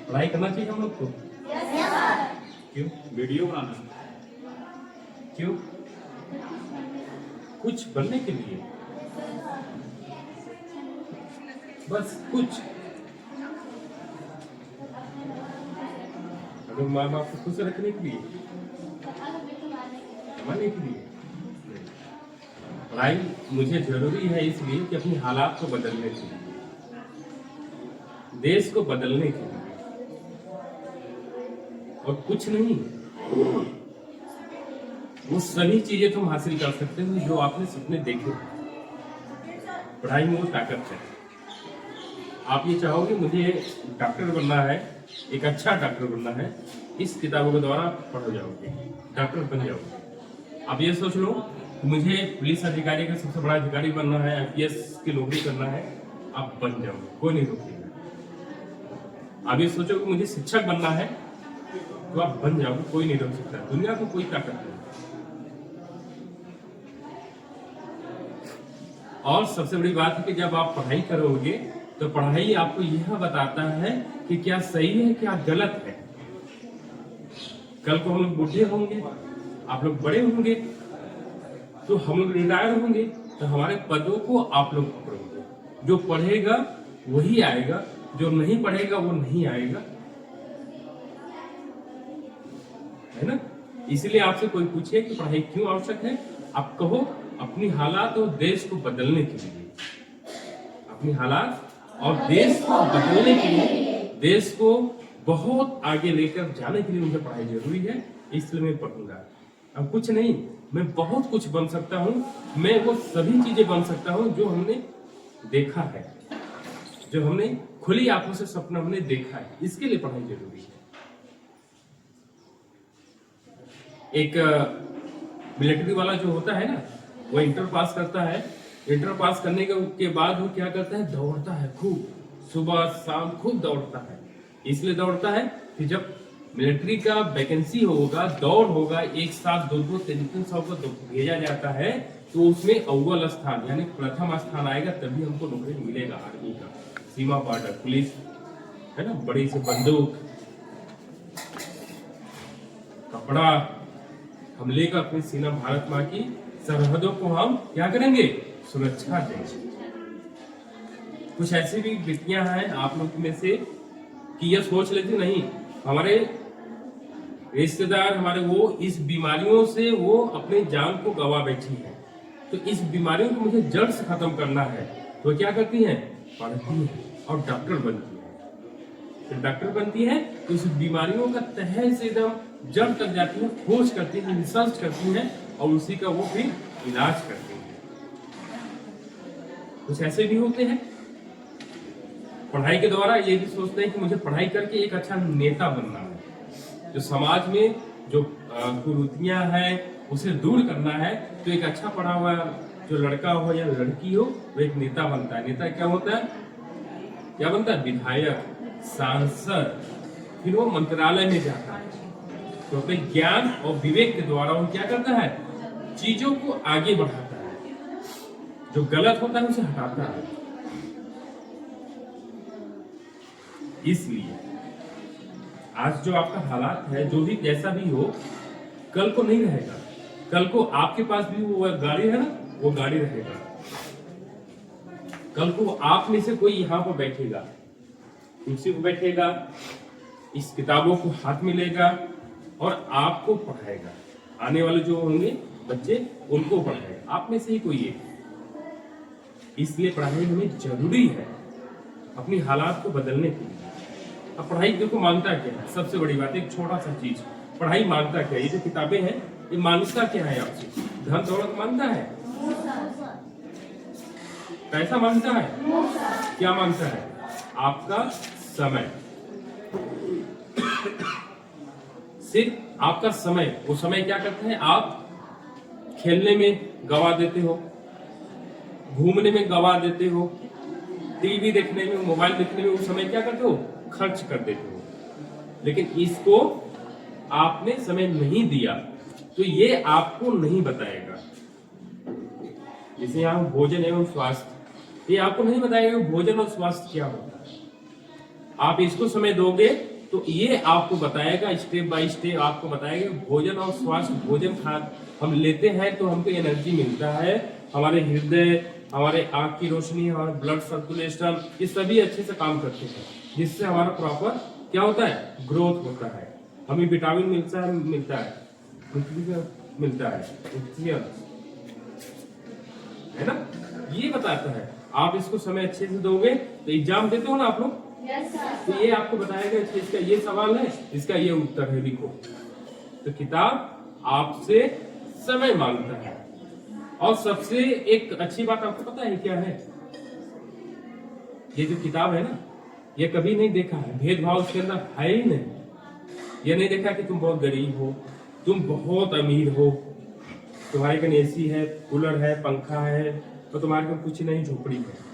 पढ़ाई करना चाहिए हम लोग को। क्यों? वीडियो बनाना। क्यों? कुछ बनने के लिए, बस कुछ। अगर माँ बाप को खुश रखने के लिए, कमाने के लिए। पढ़ाई मुझे जरूरी है इसलिए कि अपनी हालात को बदलने के लिए, देश को बदलने के लिए, और कुछ नहीं। वो सभी चीजें तुम हासिल कर सकते हो जो आपने सपने देखे। पढ़ाई में वो ताकत है। आप ये चाहोगे मुझे डॉक्टर बनना है, एक अच्छा डॉक्टर बनना है, इस किताबों के द्वारा पढ़ जाओगे, डॉक्टर बन जाओगे। आप ये सोच लो मुझे पुलिस अधिकारी का सबसे बड़ा अधिकारी बनना है, आईपीएस की नौकरी करना है, आप बन जाओगे, कोई नहीं रोकेगा। आप ये सोचो कि मुझे शिक्षक बनना है, तो आप बन जाओगे, कोई नहीं रोक सकता। दुनिया को कोई ताकत नहीं। और सबसे बड़ी बात है कि जब आप पढ़ाई करोगे तो पढ़ाई आपको यह बताता है कि क्या सही है क्या गलत है। कल को हम लोग बूढ़े होंगे, आप लोग बड़े होंगे, तो हम लोग रिटायर होंगे, तो हमारे पदों को आप लोग पकड़ोगे। जो पढ़ेगा वही आएगा, जो नहीं पढ़ेगा वो नहीं आएगा, है ना। इसलिए आपसे कोई पूछे कि पढ़ाई क्यों आवश्यक है, आप कहो अपनी हालात और देश को बदलने के लिए। अपनी हालात और देश को बदलने के लिए, देश को बहुत आगे लेकर जाने के लिए मुझे पढ़ाई जरूरी है, इसलिए मैं पढ़ूंगा। अब कुछ नहीं, मैं बहुत कुछ बन सकता हूँ। मैं वो सभी चीजें बन सकता हूँ जो हमने देखा है, जो हमने खुली आंखों से सपना हमने देखा है। इसके लिए पढ़ाई जरूरी है। एक मिलिट्री वाला जो होता है ना, वो इंटर पास करता है। इंटर पास करने के बाद वो क्या करता है, दौड़ता है खूब, सुबह शाम खूब दौड़ता है। इसलिए दौड़ता है कि जब मिलिट्री का वैकेंसी होगा, दौड़ होगा, एक साथ 2-2, 3-3 सौ को भेजा जाता है, तो उसमें अव्वल स्थान यानी प्रथम स्थान आएगा, तभी हमको नौकरी मिलेगा। आर्मी का, सीमा पार्डर, पुलिस, है ना, बड़ी से बंदूक, कपड़ा हम लेकर अपनी सीना, भारत माँ की सरहदों को हम क्या करेंगे, सुरक्षा देंगे। कुछ ऐसी भी व्यक्तियां हैं आप लोग में से कि यह सोच लेते नहीं, हमारे रिश्तेदार, हमारे वो इस बीमारियों से वो अपने जान को गवा बैठी है, तो इस बीमारियों को मुझे जड़ से खत्म करना है। तो क्या करती हैं, पढ़ती है और डॉक्टर बनती है। तो डॉक्टर बनती है तो इस बीमारियों का तह से एकदम जड़ तक जाती है, खोज करती है, रिसर्च करती है, और उसी का वो फिर इलाज करती है। कुछ ऐसे भी होते हैं पढ़ाई के द्वारा ये भी सोचते हैं कि मुझे पढ़ाई करके एक अच्छा नेता बनना है, जो समाज में जो कुरीतियां हैं उसे दूर करना है। तो एक अच्छा पढ़ा हुआ जो लड़का हो या लड़की हो, वो एक नेता बनता है। नेता क्या होता है, क्या बनता है, विधायक, सांसद, फिर वो मंत्रालय में जाता है। तो अपने ज्ञान और विवेक के द्वारा वो क्या करता है, चीजों को आगे बढ़ाता है, जो गलत होता है उसे हटाता है। इसलिए आज जो आपका हालात है, जो भी जैसा भी हो, कल को नहीं रहेगा। कल को आपके पास भी वो गाड़ी है ना, वो गाड़ी रहेगा। कल को आप में से कोई यहाँ पर बैठेगा, कुर्सी पर बैठेगा, इस किताबों को हाथ में लेगा और आपको पढ़ाएगा। आने वाले जो होंगे बच्चे, उनको पढ़ाएगा, आप में से ही कोई एक। इसलिए पढ़ाई हमें जरूरी है अपनी हालात को बदलने के लिए। अब पढ़ाई देखो मांगता क्या है, सबसे बड़ी बात, एक छोटा सा चीज, पढ़ाई मांगता क्या है। ये जो किताबें हैं ये मांगता क्या है आपसे, धन दौलत मांगता है, पैसा मांगता है, क्या मांगता है, आपका समय। सिर्फ आपका समय। वो समय क्या करते हैं, आप खेलने में गवा देते हो, घूमने में गवा देते हो, टीवी देखने में, मोबाइल देखने में, उस समय क्या करते हो, खर्च कर देते हो। लेकिन इसको आपने समय नहीं दिया तो ये आपको नहीं बताएगा। जैसे यहाँ भोजन एवं स्वास्थ्य, ये आपको नहीं बताएगा भोजन और स्वास्थ्य क्या होता है। आप इसको समय दोगे तो ये आपको बताएगा, स्टेप बाय स्टेप आपको बताएगा भोजन और स्वास्थ्य भोजन हम लेते हैं तो हमको एनर्जी मिलता है, हमारे हृदय, हमारे आँख की रोशनी, हमारे ब्लड सर्कुलेशन, ये सभी अच्छे से काम करते हैं, जिससे हमारा प्रॉपर क्या होता है, ग्रोथ होता है, हमें विटामिन मिलता है, है ना। ये बताता है, आप इसको समय अच्छे से दोगे तो एग्जाम देते हो ना आप लोग, तो ये आपको बताएगा इसका ये सवाल है, इसका ये उत्तर है, लिखो। तो किताब आपसे समय मांगता है। और सबसे एक अच्छी बात आपको पता है क्या है, ये जो किताब है ना, ये कभी नहीं देखा है भेदभाव उसके अंदर है ही नहीं। ये नहीं देखा कि तुम बहुत गरीब हो, तुम बहुत अमीर हो, तुम्हारे कहीं एसी है, कूलर है, पंखा है, तो तुम्हारे को कुछ नहीं, झोपड़ी है।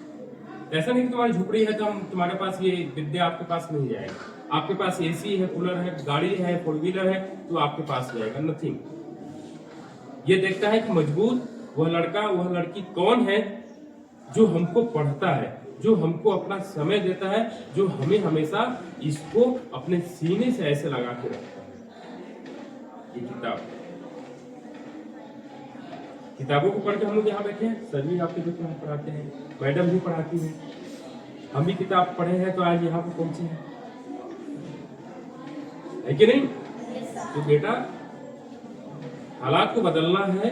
ऐसा नहीं कि तुम्हारी झोपड़ी है तो हम तुम्हारे पास ये विद्या आपके पास नहीं जाएगा, आपके पास एसी है, कूलर है, गाड़ी है, 4 व्हीलर है, तो आपके पास जाएगा, नथिंग। ये देखता है कि मजबूत वह लड़का वह लड़की कौन है जो हमको पढ़ता है, जो हमको अपना समय देता है, जो हमें हमेशा इसको अपने सीने से ऐसे लगा के रखता है। ये किताबों को पढ़ के हम लोग यहाँ बैठे हैं, सर भी आपके जो पढ़ाते हैं, मैडम भी पढ़ाती है, हम भी किताब पढ़े हैं तो आज यहाँ पे पहुंचे हैं, है कि नहीं। तो बेटा हालात को बदलना है,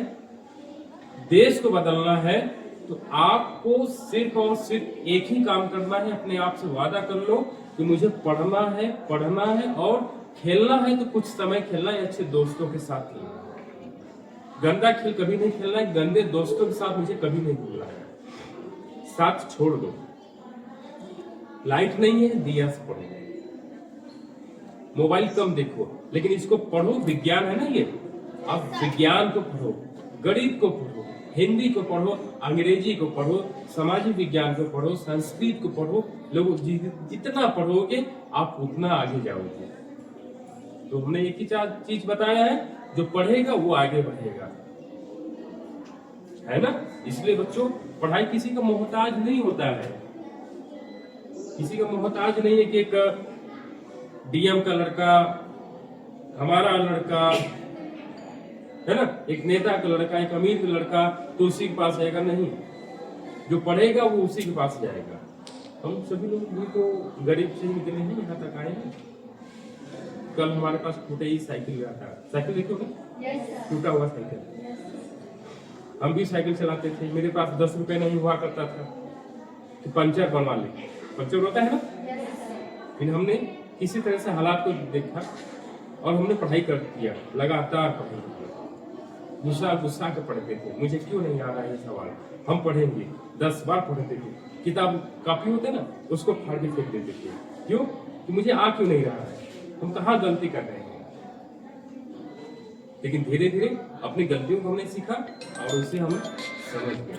देश को बदलना है, तो आपको सिर्फ और सिर्फ एक ही काम करना है, अपने आप से वादा कर लो कि मुझे पढ़ना है और खेलना है तो कुछ समय खेलना है, अच्छे दोस्तों के साथ खेलना है। गंदा खेल कभी नहीं खेलना है, गंदे दोस्तों के साथ मुझे कभी नहीं खेलना है, साथ छोड़ दो। लाइट नहीं है, दिया से पढ़ो, मोबाइल कम देखो, लेकिन इसको पढ़ो, विज्ञान है ना ये, आप विज्ञान को पढ़ो, गणित को पढ़ो, हिंदी को पढ़ो, अंग्रेजी को पढ़ो, सामाजिक विज्ञान को पढ़ो, संस्कृत को पढ़ो। लोग जितना पढ़ोगे आप उतना आगे जाओगे। तो हमने एक ही चीज बताया है, जो पढ़ेगा वो आगे बढ़ेगा, है ना। इसलिए बच्चों पढ़ाई किसी का मोहताज नहीं होता है, किसी का मोहताज नहीं है कि एक डीएम का लड़का, हमारा लड़का, है ना, एक नेता का लड़का, एक अमीर का लड़का तो उसी के पास जाएगा, नहीं, जो पढ़ेगा वो उसी के पास जाएगा। हम सभी लोग भी तो गरीब से निकले हैं, यहाँ तक आए हैं। कल हमारे पास टूटे ही साइकिल गया था, साइकिल देखोगे, टूटा हुआ साइकिल, हम भी साइकिल चलाते थे, मेरे पास 10 रुपए नहीं हुआ करता था कि पंचर बनवा ले, पंचर होता है ना। फिर हमने किसी तरह से हालात को देखा और हमने पढ़ाई कर दिया, लगातार पढ़ाई किया, गुस्सा के पढ़ते थे, मुझे क्यों नहीं आ रहा है सवाल, हम पढ़ेंगे, 10 बार पढ़ते थे, किताब कापी होते ना उसको फाड़ के फेंक देते थे, क्यों कि मुझे आ क्यों नहीं रहा है, हम कहाँ गलती कर रहे हैं। लेकिन धीरे धीरे अपनी गलतियों को हमने सीखा और उसे हम समझ गए।